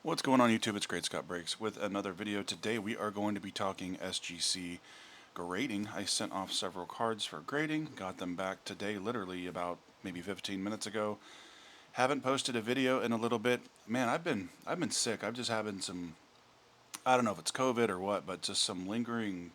What's going on YouTube? It's Great Scott Breaks with another video. Today we are going to be talking SGC grading. I sent off several cards for grading, got them back today, literally about maybe 15 minutes ago. Haven't posted a video in a little bit. Man, I've been sick. I've just having some, I don't know if it's COVID or what, but just some lingering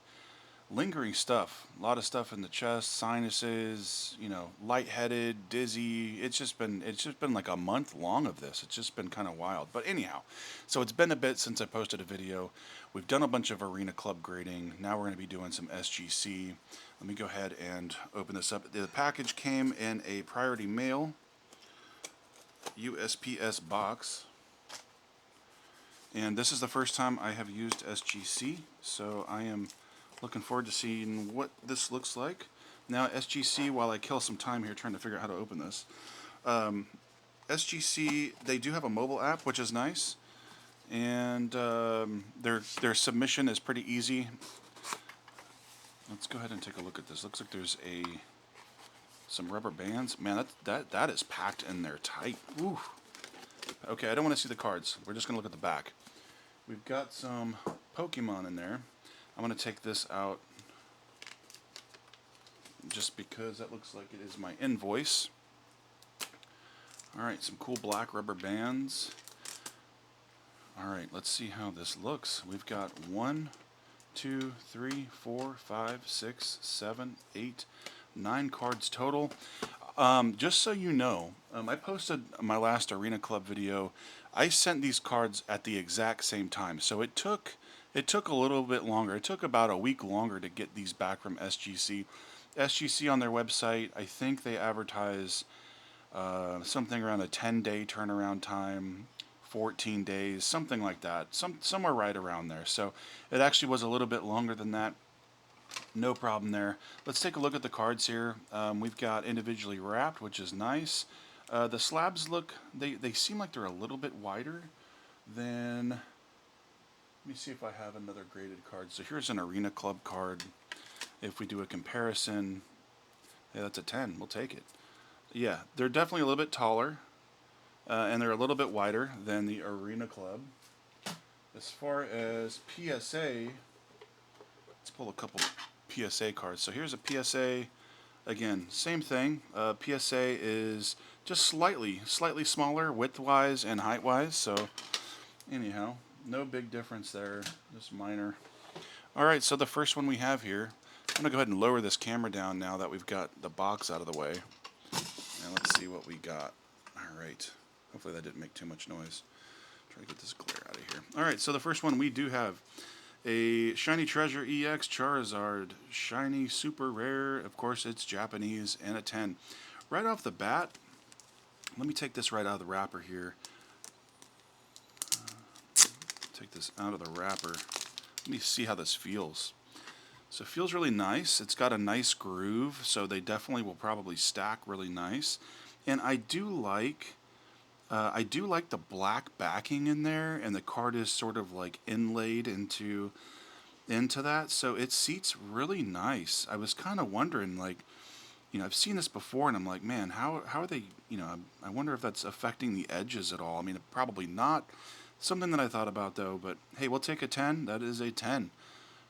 stuff. A lot of stuff in the chest, sinuses, lightheaded, dizzy. It's just been like a month long of this. It's just been kind of wild. But anyhow, so it's been a bit since I posted a video. We've done a bunch of Arena Club grading. Now we're going to be doing some SGC. Let me go ahead and open this up. The package came in a priority mail USPS box. And this is the first time I have used SGC, so I am looking forward to seeing what this looks like. Now, SGC, while I kill some time here trying to figure out how to open this, SGC, they do have a mobile app, which is nice, and their submission is pretty easy. Let's go ahead and take a look at this. Looks like there's some rubber bands. Man, that is packed in there tight. Ooh. Okay, I don't want to see the cards. We're just going to look at the back. We've got some Pokemon in there. I'm going to take this out just because that looks like it is my invoice. Alright, some cool black rubber bands. Alright, let's see how this looks. We've got 1, 2, 3, 4, 5, 6, 7, 8, 9 cards total. Just so you know, I posted my last Arena Club video. I sent these cards at the exact same time, so it took a little bit longer. It took about a week longer to get these back from SGC. SGC on their website, I think they advertise something around a 10-day turnaround time, 14 days, something like that, somewhere right around there. So it actually was a little bit longer than that. No problem there. Let's take a look at the cards here. We've got individually wrapped, which is nice. The slabs look, they seem like they're a little bit wider than, let me see if I have another graded card. So here's an Arena Club card. If we do a comparison, yeah, that's a 10. We'll take it. Yeah, they're definitely a little bit taller, and they're a little bit wider than the Arena Club. As far as PSA, let's pull a couple PSA cards. So here's a PSA. Again, same thing. PSA is just slightly smaller width-wise and height-wise. So anyhow, no big difference there. Just minor. All right, so the first one we have here. I'm gonna go ahead and lower this camera down now that we've got the box out of the way. And let's see what we got. All right. Hopefully that didn't make too much noise. Try to get this glare out of here. All right, so the first one we do have a Shiny Treasure EX Charizard, Shiny Super Rare, of course it's Japanese, and a 10. Right off the bat, let me take this right out of the wrapper here. Take this out of the wrapper. Let me see how this feels. So it feels really nice. It's got a nice groove, so they definitely will probably stack really nice. And I do like the black backing in there, and the card is sort of like inlaid into that, so it seats really nice. I was kind of wondering, like, I've seen this before, and I'm like, man, how are they, I wonder if that's affecting the edges at all. I mean, probably not. Something that I thought about, though, but hey, we'll take a 10. That is a 10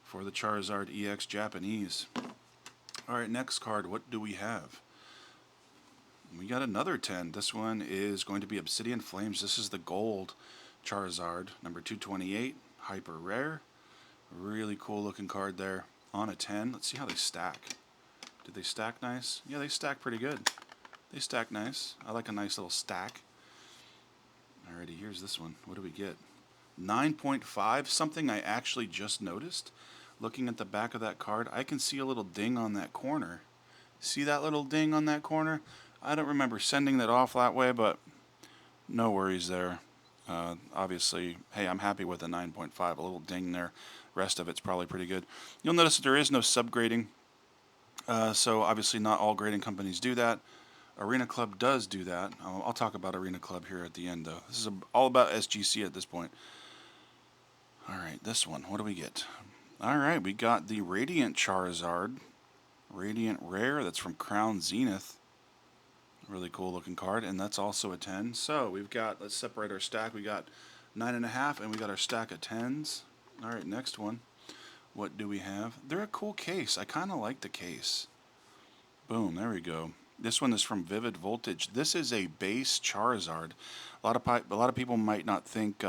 for the Charizard EX Japanese. Alright, next card, what do we have? We got another 10. This one is going to be Obsidian Flames. This is the gold Charizard, number 228, hyper rare. Really cool looking card there on a 10. Let's see how they stack. Did they stack nice? Yeah, they stack pretty good. They stack nice. I like a nice little stack. Alrighty, here's this one. What do we get? 9.5, something I actually just noticed. Looking at the back of that card, I can see a little ding on that corner. See that little ding on that corner? I don't remember sending that off that way, but no worries there. Obviously, hey, I'm happy with a 9.5. A little ding there. Rest of it's probably pretty good. You'll notice that there is no subgrading. So obviously not all grading companies do that. Arena Club does do that. I'll talk about Arena Club here at the end, though. This is all about SGC at this point. Alright, this one. What do we get? Alright, we got the Radiant Charizard. Radiant Rare. That's from Crown Zenith. Really cool looking card, and that's also a 10. So we've got, let's separate our stack. We got 9.5, and we got our stack of 10s. All right, next one. What do we have? They're a cool case. I kind of like the case. Boom, there we go. This one is from Vivid Voltage. This is a base Charizard. A lot of people might not think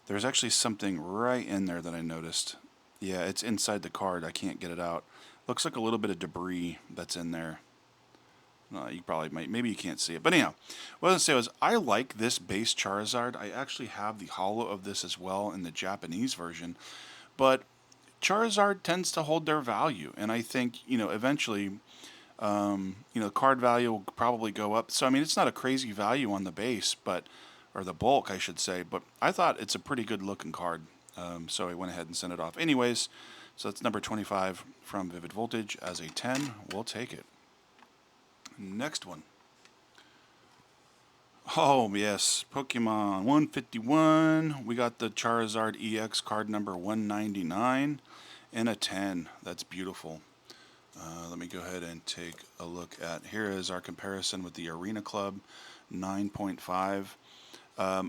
there's actually something right in there that I noticed. Yeah, it's inside the card. I can't get it out. Looks like a little bit of debris that's in there. You probably might, maybe you can't see it. But anyhow, what I was going to say was, I like this base Charizard. I actually have the holo of this as well in the Japanese version. But Charizard tends to hold their value. And I think, eventually, card value will probably go up. So, I mean, it's not a crazy value on the base, or the bulk, I should say. But I thought it's a pretty good looking card. So I went ahead and sent it off. Anyways, so that's number 25 from Vivid Voltage as a 10. We'll take it. Next one. Oh, yes. Pokemon 151. We got the Charizard EX card number 199 and a 10. That's beautiful. Let me go ahead and take a look at, here is our comparison with the Arena Club 9.5.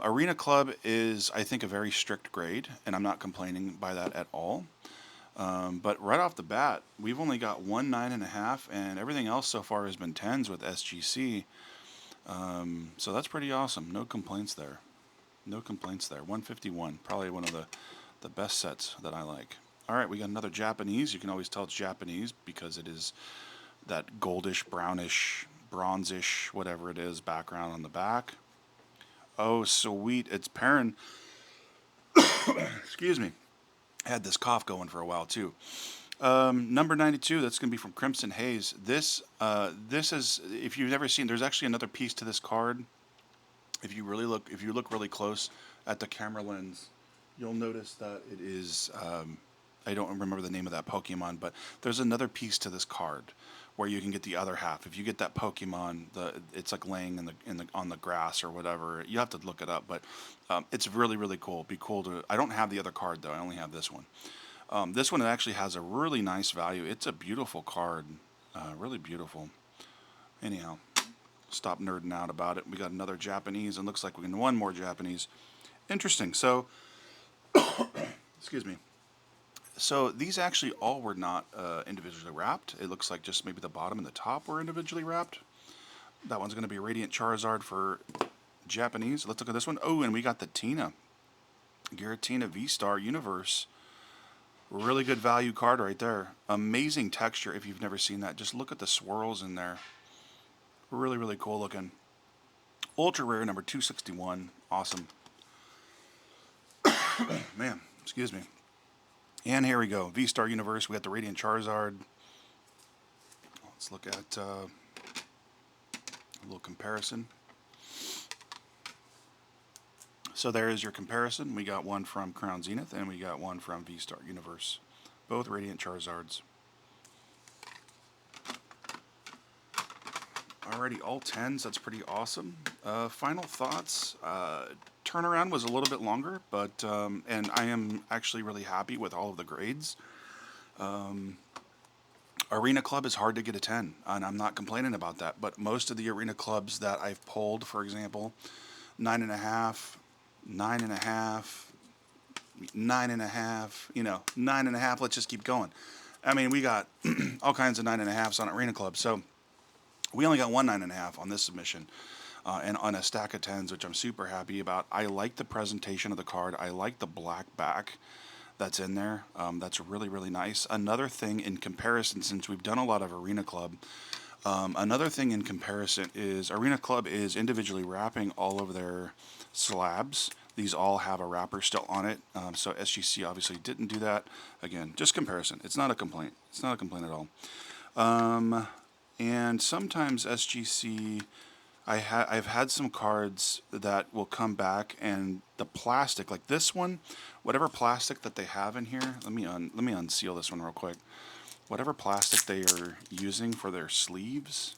Arena Club is, I think, a very strict grade, and I'm not complaining by that at all. But right off the bat, we've only got one 9.5, and everything else so far has been 10s with SGC. So that's pretty awesome. No complaints there. No complaints there. 151, probably one of the best sets that I like. All right, we got another Japanese. You can always tell it's Japanese because it is that goldish, brownish, bronzish, whatever it is, background on the back. Oh, sweet. It's Perrin. Excuse me. I had this cough going for a while, too. Number 92, that's going to be from Crimson Haze. This is, if you've never seen, there's actually another piece to this card. If you look really close at the camera lens, you'll notice that it is, I don't remember the name of that Pokemon, but there's another piece to this card where you can get the other half. If you get that Pokemon, it's like laying on the grass or whatever. You have to look it up, but it's really, really cool. It'd be cool to. I don't have the other card though. I only have this one. This one actually has a really nice value. It's a beautiful card, really beautiful. Anyhow, stop nerding out about it. We got another Japanese, and looks like we can one more Japanese. Interesting. So, excuse me. So these actually all were not individually wrapped. It looks like just maybe the bottom and the top were individually wrapped. That one's going to be Radiant Charizard for Japanese. Let's look at this one. Oh, and we got the Tina. Giratina V-Star Universe. Really good value card right there. Amazing texture if you've never seen that. Just look at the swirls in there. Really, really cool looking. Ultra rare number 261. Awesome. Man, excuse me. And here we go. V-Star Universe. We got the Radiant Charizard. Let's look at a little comparison. So there is your comparison. We got one from Crown Zenith, and we got one from V-Star Universe. Both Radiant Charizards. Alrighty, all 10s. That's pretty awesome. Final thoughts. Turnaround was a little bit longer, but and I am actually really happy with all of the grades. Arena Club is hard to get a 10, and I'm not complaining about that. But most of the Arena Clubs that I've pulled, for example, 9.5, 9.5, 9.5, 9.5. Let's just keep going. I mean, we got all kinds of 9.5s on Arena Club, so we only got one 9.5 on this submission. And on a stack of 10s, which I'm super happy about. I like the presentation of the card. I like the black back that's in there. That's really, really nice. Another thing in comparison, since we've done a lot of Arena Club, another thing in comparison is Arena Club is individually wrapping all of their slabs. These all have a wrapper still on it. So SGC obviously didn't do that. Again, just comparison. It's not a complaint. It's not a complaint at all. And sometimes SGC... I've had some cards that will come back, and the plastic, like this one, whatever plastic that they have in here, let me unseal this one real quick. Whatever plastic they are using for their sleeves,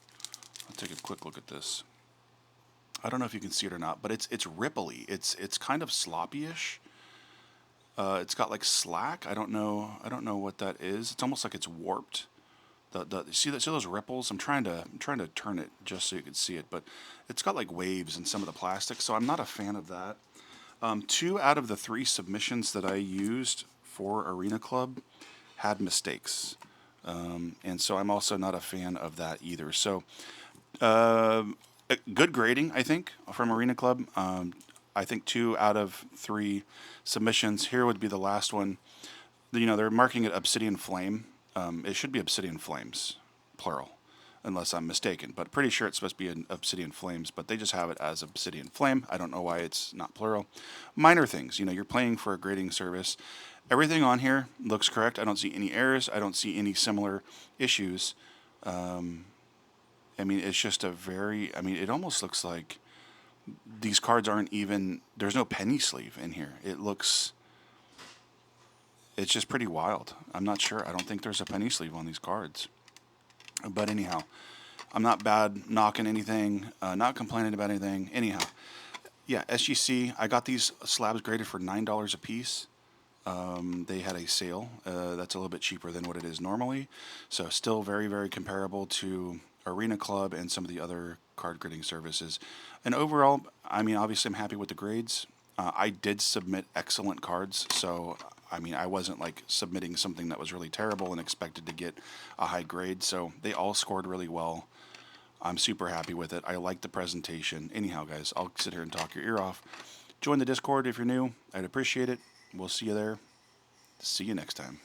I'll take a quick look at this. I don't know if you can see it or not, but it's ripply. It's kind of sloppy-ish. It's got like slack. I don't know what that is. It's almost like it's warped. See those ripples? I'm trying to turn it just so you can see it, but it's got like waves in some of the plastic, so I'm not a fan of that. 2 out of the 3 submissions that I used for Arena Club had mistakes. And so I'm also not a fan of that either. So, good grading, I think, from Arena Club. I think 2 out of 3 submissions. Here would be the last one. You know, they're marking it Obsidian Flame. It should be Obsidian Flames, plural, unless I'm mistaken. But pretty sure it's supposed to be an Obsidian Flames, but they just have it as Obsidian Flame. I don't know why it's not plural. Minor things. You know, you're paying for a grading service. Everything on here looks correct. I don't see any errors. I don't see any similar issues. I mean, it's just a very, I mean, it almost looks like these cards aren't even, there's no penny sleeve in here. It looks, it's just pretty wild. I'm not sure. I don't think there's a penny sleeve on these cards. But anyhow, I'm not bad knocking anything, not complaining about anything. Anyhow, yeah, SGC, I got these slabs graded for $9 a piece. They had a sale. That's a little bit cheaper than what it is normally. So still very, very comparable to Arena Club and some of the other card grading services. And overall, I mean, obviously I'm happy with the grades. I did submit excellent cards, so I mean, I wasn't like submitting something that was really terrible and expected to get a high grade. So they all scored really well. I'm super happy with it. I like the presentation. Anyhow, guys, I'll sit here and talk your ear off. Join the Discord if you're new. I'd appreciate it. We'll see you there. See you next time.